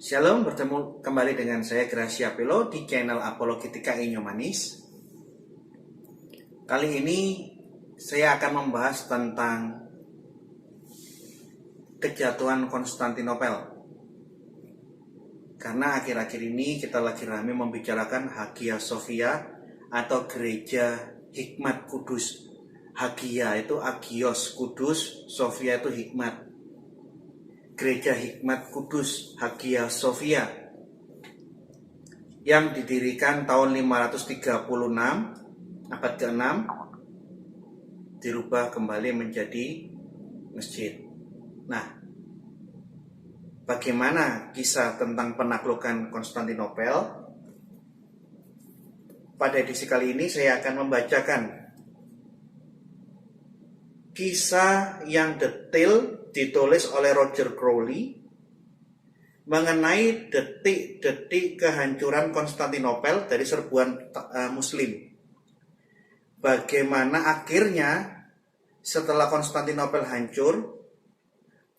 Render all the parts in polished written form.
Shalom, bertemu kembali dengan saya Gracia Pelo di channel Apologetika Inyo Manis. Kali ini saya akan membahas tentang kejatuhan Konstantinopel. Karena akhir-akhir ini kita lagi ramai membicarakan Hagia Sophia atau Gereja Hikmat Kudus. Hagia itu Agios, Kudus, Sophia itu Hikmat. Gereja Hikmat Kudus Hagia Sophia yang didirikan tahun 536 abad ke-6 dirubah kembali menjadi masjid. Nah, bagaimana kisah tentang penaklukan Konstantinopel? Pada edisi kali ini saya akan membacakan kisah yang detail ditulis oleh Roger Crowley mengenai detik-detik kehancuran Konstantinopel dari serbuan Muslim. Bagaimana akhirnya setelah Konstantinopel hancur,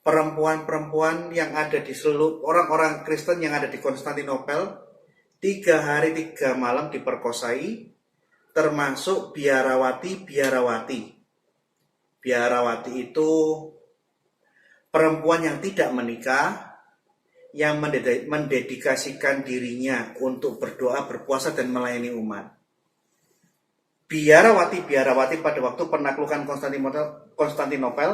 perempuan-perempuan yang ada di seluruh orang-orang Kristen yang ada di Konstantinopel 3 hari 3 malam diperkosai, termasuk biarawati. Biarawati itu perempuan yang tidak menikah, yang mendedikasikan dirinya untuk berdoa, berpuasa, dan melayani umat. Biarawati pada waktu penaklukan Konstantinopel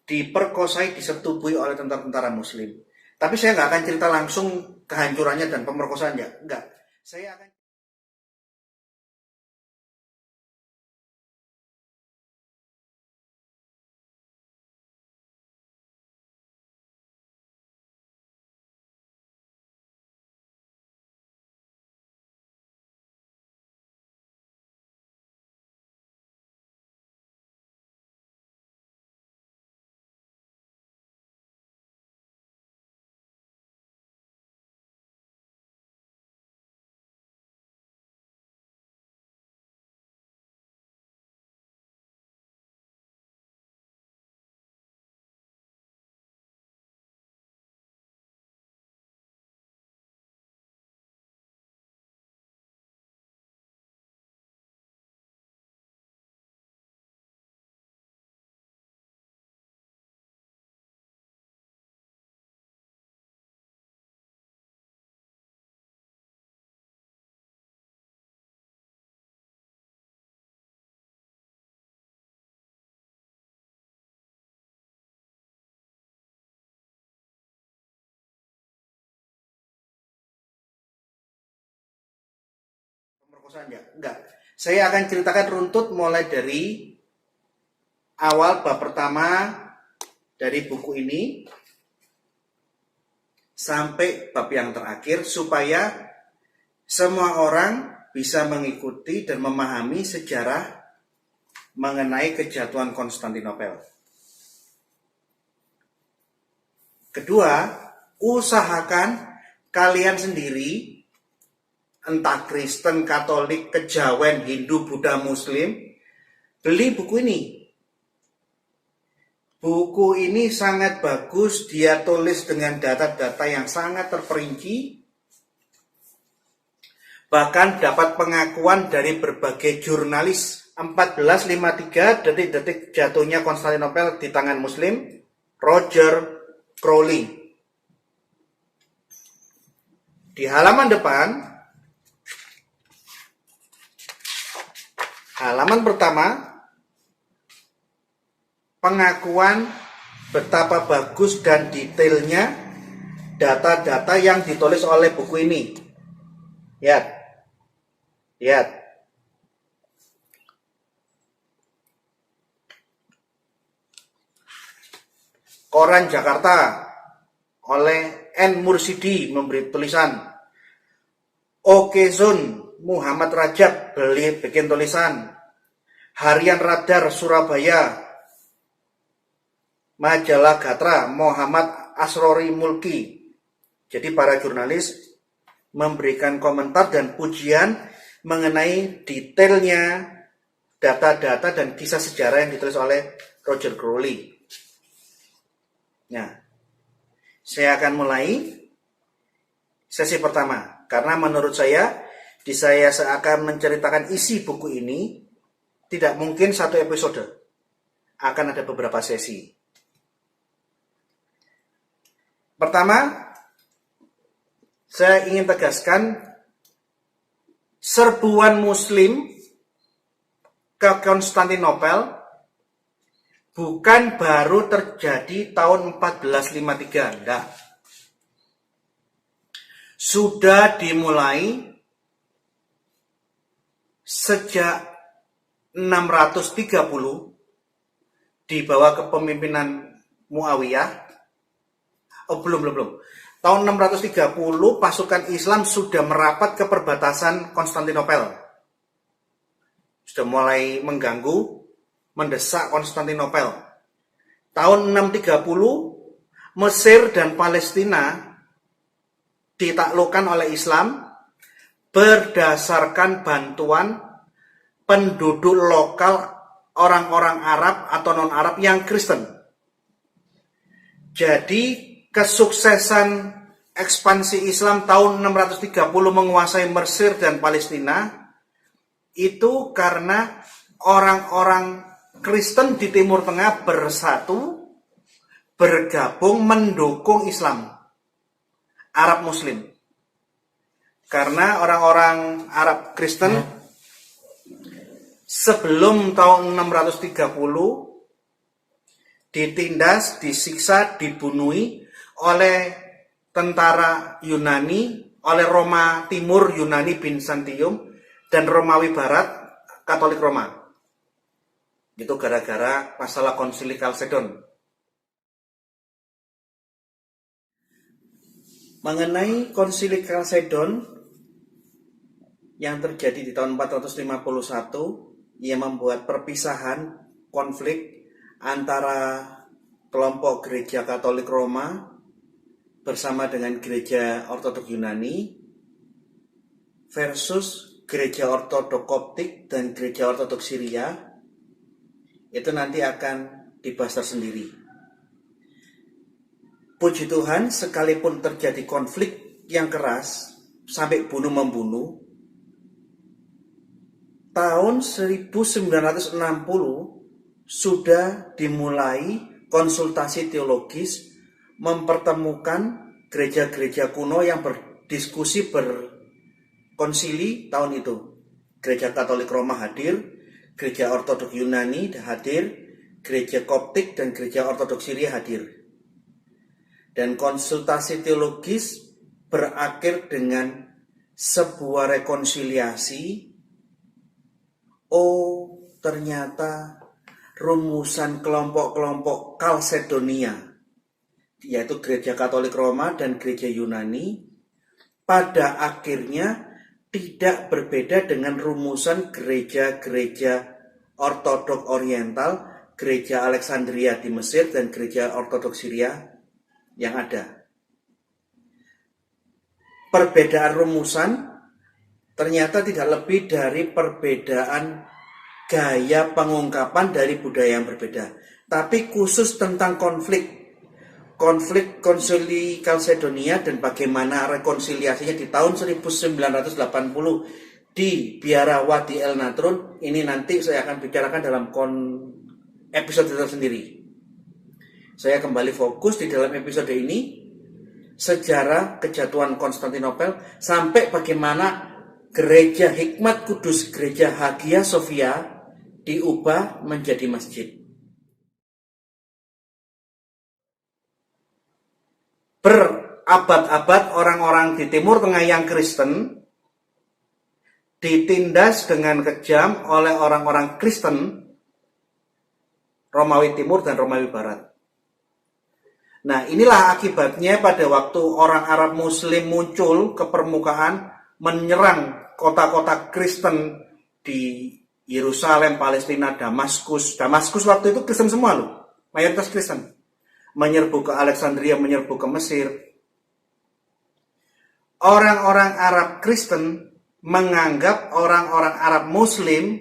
diperkosai, disetubui oleh tentara-tentara Muslim. Tapi saya nggak akan cerita langsung kehancurannya dan pemerkosaannya, enggak. Saya akan pemerkosaannya, enggak. Saya akan ceritakan runtut mulai dari awal bab pertama dari buku ini sampai bab yang terakhir supaya semua orang bisa mengikuti dan memahami sejarah mengenai kejatuhan Konstantinopel. Kedua, usahakan kalian sendiri, entah Kristen, Katolik, Kejawen, Hindu, Buddha, Muslim, beli buku ini. Buku ini sangat bagus, dia tulis dengan data-data yang sangat terperinci. Bahkan dapat pengakuan dari berbagai jurnalis. 1453, detik-detik jatuhnya Konstantinopel di tangan Muslim, Roger Crowley. Di halaman depan, halaman pertama, pengakuan betapa bagus dan detailnya data-data yang ditulis oleh buku ini. Lihat. Koran Jakarta oleh N. Mursidi memberi tulisan. Okezon Muhammad Rajab bikin tulisan. Harian Radar Surabaya, Majalah Gatra Muhammad Asrori Mulki. Jadi para jurnalis memberikan komentar dan pujian mengenai detailnya data-data dan kisah sejarah yang ditulis oleh Roger Crowley. Nah, Saya akan mulai sesi pertama. Karena menurut saya akan menceritakan isi buku ini, tidak mungkin satu episode. Akan ada beberapa sesi. Pertama, saya ingin tegaskan serbuan Muslim ke Konstantinopel bukan baru terjadi tahun 1453, enggak. Sudah dimulai sejak 630 di bawah kepemimpinan Muawiyah. Belum. Tahun 630 pasukan Islam sudah merapat ke perbatasan Konstantinopel. Sudah mulai mengganggu, mendesak Konstantinopel. Tahun 630 Mesir dan Palestina ditaklukkan oleh Islam berdasarkan bantuan penduduk lokal orang-orang Arab atau non-Arab yang Kristen. Jadi kesuksesan ekspansi Islam tahun 630 menguasai Mesir dan Palestina itu karena orang-orang Kristen di Timur Tengah bersatu, bergabung mendukung Islam, Arab Muslim. Karena orang-orang Arab Kristen sebelum tahun 630 ditindas, disiksa, dibunuhi oleh tentara Yunani, oleh Roma Timur, Yunani Bizantium, dan Romawi Barat, Katolik Roma. Itu gara-gara masalah Konsili Kalsedon. Mengenai Konsili Kalsedon yang terjadi di tahun 451, ia membuat perpisahan, konflik antara kelompok gereja Katolik Roma bersama dengan gereja Ortodok Yunani versus gereja Ortodok Koptik dan gereja Ortodok Syria. Itu nanti akan dibahas tersendiri. Puji Tuhan, sekalipun terjadi konflik yang keras sampai bunuh-membunuh, tahun 1960 sudah dimulai konsultasi teologis mempertemukan gereja-gereja kuno yang berdiskusi berkonsili tahun itu. Gereja Katolik Roma hadir, gereja Ortodok Yunani hadir, gereja Koptik dan gereja Ortodok Syria hadir. Dan konsultasi teologis berakhir dengan sebuah rekonsiliasi. Oh, ternyata rumusan kelompok-kelompok Kalsedonia, yaitu gereja Katolik Roma dan gereja Yunani, pada akhirnya tidak berbeda dengan rumusan gereja-gereja Ortodok Oriental, gereja Alexandria di Mesir, dan gereja Ortodok Syria yang ada. Perbedaan rumusan ternyata tidak lebih dari perbedaan gaya pengungkapan dari budaya yang berbeda. Tapi khusus tentang konflik Konsili Kalsedonia dan bagaimana rekonsiliasinya di tahun 1980 di Biara Wadi El Natron, ini nanti saya akan bicarakan dalam episode tersendiri. Saya kembali fokus di dalam episode ini sejarah kejatuhan Konstantinopel sampai bagaimana gereja Hikmat Kudus, gereja Hagia Sophia diubah menjadi masjid. Berabad-abad orang-orang di Timur Tengah yang Kristen ditindas dengan kejam oleh orang-orang Kristen Romawi Timur dan Romawi Barat. Nah, inilah akibatnya pada waktu orang Arab Muslim muncul ke permukaan menyerang kota-kota Kristen di Yerusalem, Palestina, Damaskus. Damaskus waktu itu Kristen semua loh, mayoritas Kristen. Menyerbu ke Alexandria, menyerbu ke Mesir. Orang-orang Arab Kristen menganggap orang-orang Arab Muslim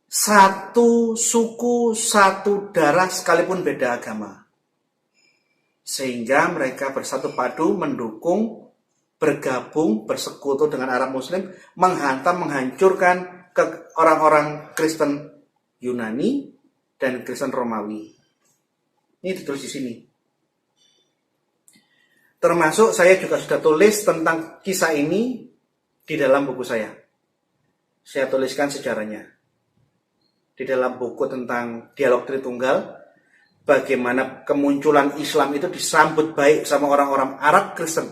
satu suku, satu darah sekalipun beda agama. Sehingga mereka bersatu padu mendukung, bergabung, bersekutu dengan Arab Muslim, menghantam, menghancurkan ke orang-orang Kristen Yunani dan Kristen Romawi. Ini ditulis di sini. Termasuk saya juga sudah tulis tentang kisah ini di dalam buku saya. Saya tuliskan sejarahnya. Di dalam buku tentang dialog Tritunggal, bagaimana kemunculan Islam itu disambut baik sama orang-orang Arab Kristen.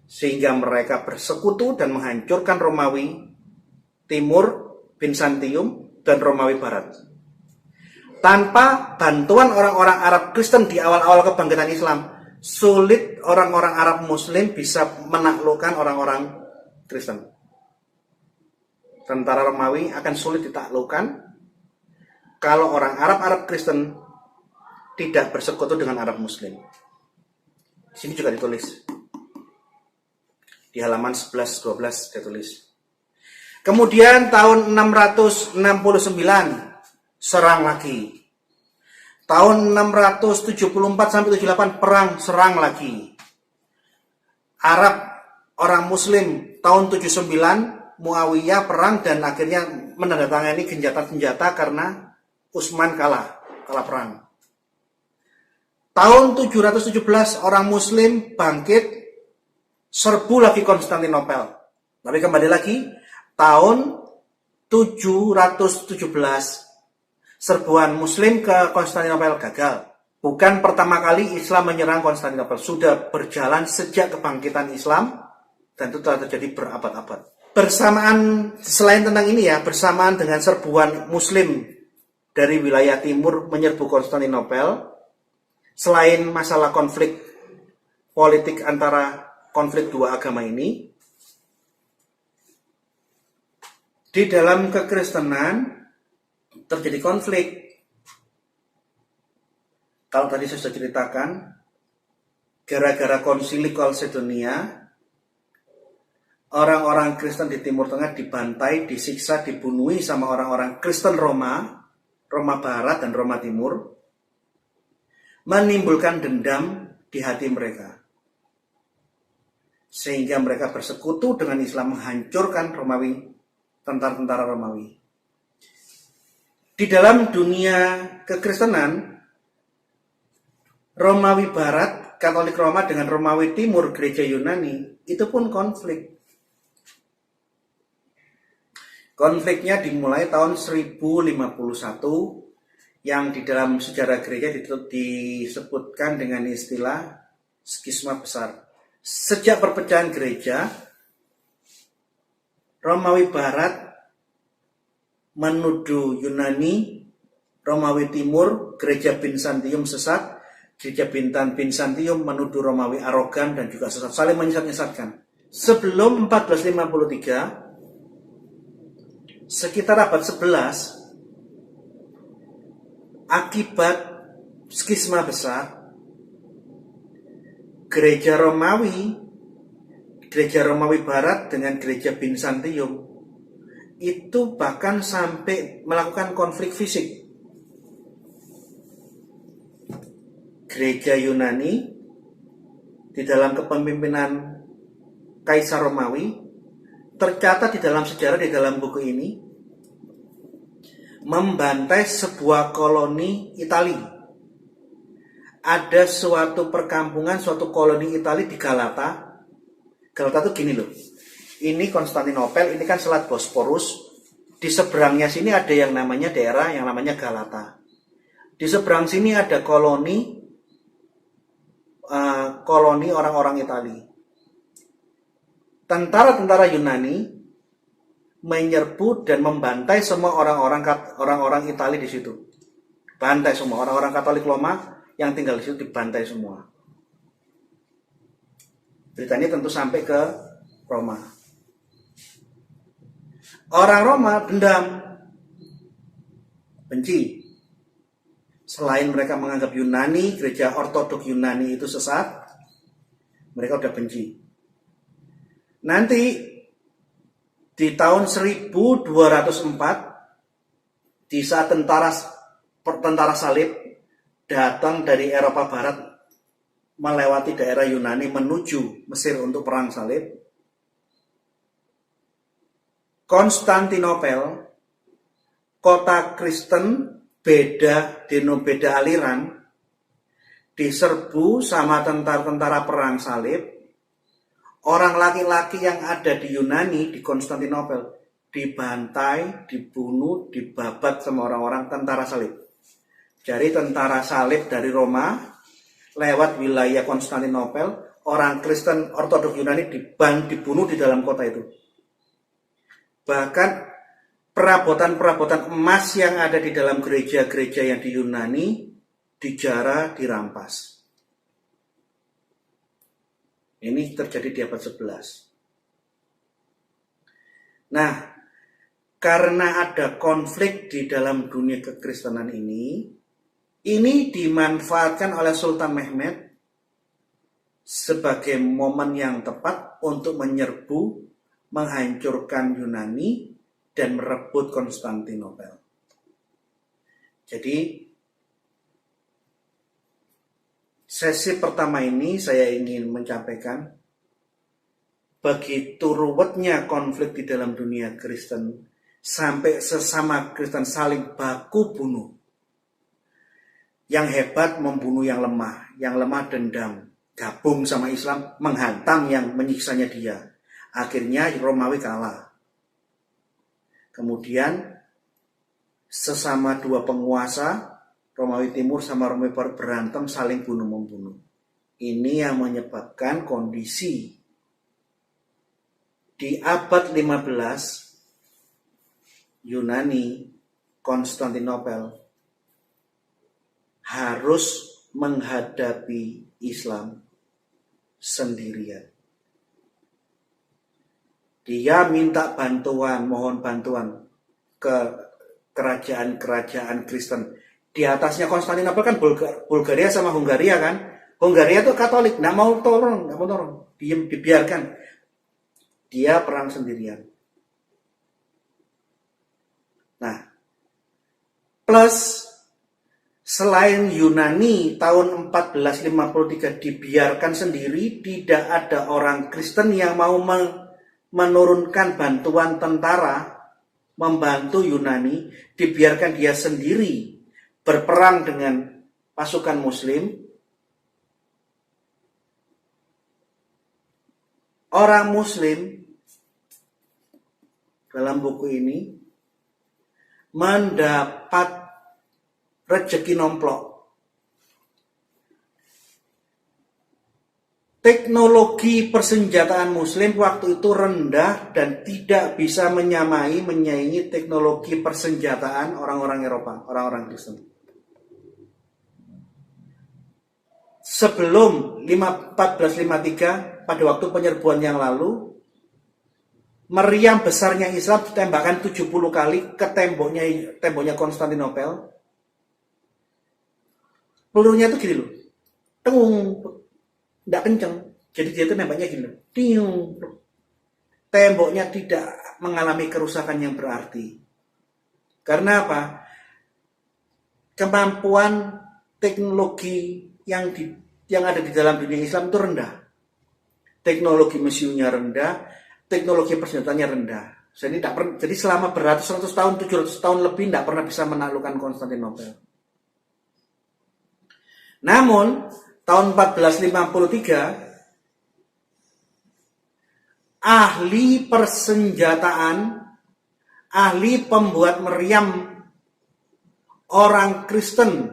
Sehingga mereka bersekutu dan menghancurkan Romawi Timur, Bizantium, dan Romawi Barat. Tanpa bantuan orang-orang Arab Kristen di awal-awal kebangkitan Islam, sulit orang-orang Arab Muslim bisa menaklukkan orang-orang Kristen. Tentara Romawi akan sulit ditaklukkan kalau orang Arab Kristen tidak bersekutu dengan Arab Muslim. Di sini juga ditulis. Di halaman 11-12 ditulis. Kemudian tahun 669 serang lagi. Tahun 674 sampai 78 perang, serang lagi. Arab, orang Muslim tahun 79 Muawiyah perang dan akhirnya menandatangani gencatan senjata karena Utsman kalah perang. Tahun 717 orang Muslim bangkit, serbu lagi Konstantinopel. Tapi kembali lagi, tahun 717 serbuan Muslim ke Konstantinopel gagal. Bukan pertama kali Islam menyerang Konstantinopel, sudah berjalan sejak kebangkitan Islam dan itu telah terjadi berabad-abad. Bersamaan, selain tentang ini ya, bersamaan dengan serbuan Muslim dari wilayah timur menyerbu Konstantinopel, selain masalah konflik politik antara konflik dua agama ini, di dalam kekristenan terjadi konflik. Kalau tadi saya sudah ceritakan, gara-gara konsili Chalcedonia, orang-orang Kristen di Timur Tengah dibantai, disiksa, dibunuhi sama orang-orang Kristen Roma Barat dan Roma Timur, menimbulkan dendam di hati mereka. Sehingga mereka bersekutu dengan Islam menghancurkan Romawi, tentara-tentara Romawi. Di dalam dunia kekristenan, Romawi Barat, Katolik Roma dengan Romawi Timur, gereja Yunani, itu pun konflik. Konfliknya dimulai tahun 1051 yang di dalam sejarah gereja disebutkan dengan istilah skisma besar. Sejak perpecahan gereja, Romawi Barat menuduh Yunani, Romawi Timur, gereja Bizantium sesat, gereja Bizantium menuduh Romawi arogan dan juga sesat, saling menyesat-nyesatkan. Sebelum 1453, sekitar abad 11, akibat skisma besar, gereja Romawi Barat dengan gereja Bizantium itu bahkan sampai melakukan konflik fisik. Gereja Yunani di dalam kepemimpinan Kaisar Romawi tercatat di dalam sejarah, di dalam buku ini, membantai sebuah koloni Itali. Ada suatu perkampungan, suatu koloni Itali di Galata. Galata tuh gini loh. Ini Konstantinopel, ini kan Selat Bosporus. Di seberangnya sini ada yang namanya daerah yang namanya Galata. Di seberang sini ada koloni orang-orang Itali. Tentara-tentara Yunani menyerbu dan membantai semua orang-orang Itali di situ. Bantai semua orang-orang Katolik Roma yang tinggal di situ, dibantai semua. Berita ini tentu sampai ke Roma. Orang Roma dendam, benci. Selain mereka menganggap Yunani, gereja Ortodok Yunani itu sesat, mereka udah benci. Nanti di tahun 1204, di saat tentara salib datang dari Eropa Barat melewati daerah Yunani menuju Mesir untuk perang salib, Konstantinopel, kota Kristen, beda aliran, diserbu sama tentara-tentara perang salib. Orang laki-laki yang ada di Yunani, di Konstantinopel, dibantai, dibunuh, dibabat sama orang-orang tentara salib. Jadi tentara salib dari Roma lewat wilayah Konstantinopel, orang Kristen Ortodoks Yunani dibunuh di dalam kota itu. Bahkan perabotan-perabotan emas yang ada di dalam gereja-gereja yang di Yunani dijarah, dirampas. Ini terjadi di abad 11. Nah, karena ada konflik di dalam dunia kekristenan ini dimanfaatkan oleh Sultan Mehmed sebagai momen yang tepat untuk menyerbu, menghancurkan Yunani, dan merebut Konstantinopel. Jadi, sesi pertama ini saya ingin menyampaikan begitu ruwetnya konflik di dalam dunia Kristen sampai sesama Kristen saling baku bunuh. Yang hebat membunuh yang lemah dendam, gabung sama Islam, menghantam yang menyiksanya dia. Akhirnya Romawi kalah. Kemudian sesama dua penguasa, Romawi Timur sama Romawi Barat berantem, saling bunuh-membunuh. Ini yang menyebabkan kondisi di abad 15 Yunani, Konstantinopel harus menghadapi Islam sendirian. Dia minta bantuan, mohon bantuan ke kerajaan-kerajaan Kristen. Di atasnya Konstantinopel kan Bulgaria sama Hungaria kan. Hungaria itu Katolik, nggak mau tolong, dibiarkan. Dia perang sendirian. Nah, plus selain Yunani tahun 1453 dibiarkan sendiri, tidak ada orang Kristen yang mau menurunkan bantuan tentara membantu Yunani, dibiarkan dia sendiri berperang dengan pasukan Muslim. Orang Muslim dalam buku ini mendapat rezeki nomplok. Teknologi persenjataan Muslim waktu itu rendah dan tidak bisa menyaingi teknologi persenjataan orang-orang Eropa, orang-orang Kristen. Sebelum 1453, pada waktu penyerbuan yang lalu, meriam besarnya Islam ditembakkan 70 kali ke temboknya Konstantinopel. Pelurunya itu gini loh, tengung, tidak kenceng, jadi dia itu nembaknya gini loh, tiung. Temboknya tidak mengalami kerusakan yang berarti. Karena apa? Kemampuan teknologi yang ada di dalam dunia Islam itu rendah. Teknologi mesinnya rendah, teknologi persenjataannya rendah. Jadi selama beratus-ratus tahun, 700 tahun lebih tidak pernah bisa menaklukkan Konstantinopel. Namun tahun 1453 ahli persenjataan, ahli pembuat meriam orang Kristen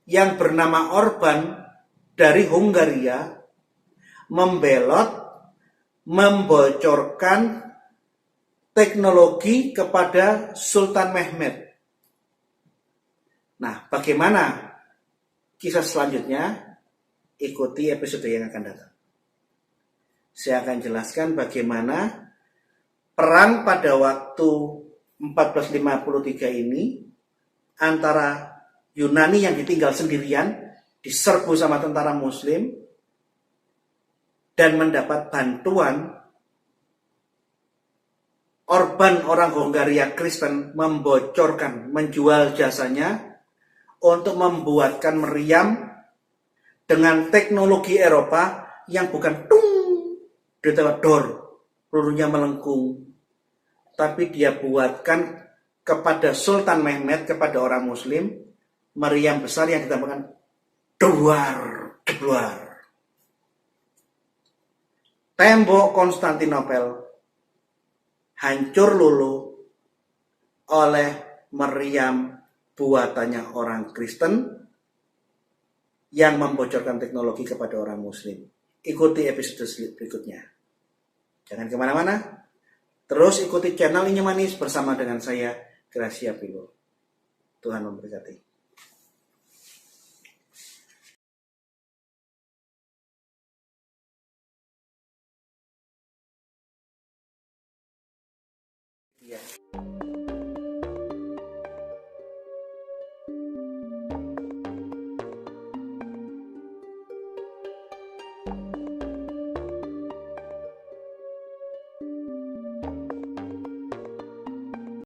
yang bernama Orban dari Hungaria membocorkan teknologi kepada Sultan Mehmed. Nah, bagaimana kisah selanjutnya? Ikuti episode yang akan datang. Saya akan jelaskan bagaimana perang pada waktu 1453 ini antara Yunani yang ditinggal sendirian, diserbu sama tentara Muslim, dan mendapat bantuan. Orban orang Hungaria Kristen menjual jasanya untuk membuatkan meriam dengan teknologi Eropa yang bukan tung dor, pelurunya melengkung, tapi dia buatkan kepada Sultan Mehmed, kepada orang Muslim, meriam besar yang ditambahkan duar, duar. Tembok Konstantinopel hancur luluh oleh meriam buatannya orang Kristen yang membocorkan teknologi kepada orang Muslim. Ikuti episode berikutnya. Jangan kemana-mana. Terus ikuti channel Inyo Manis bersama dengan saya, Gracia Pilo. Tuhan memberkati. Yeah.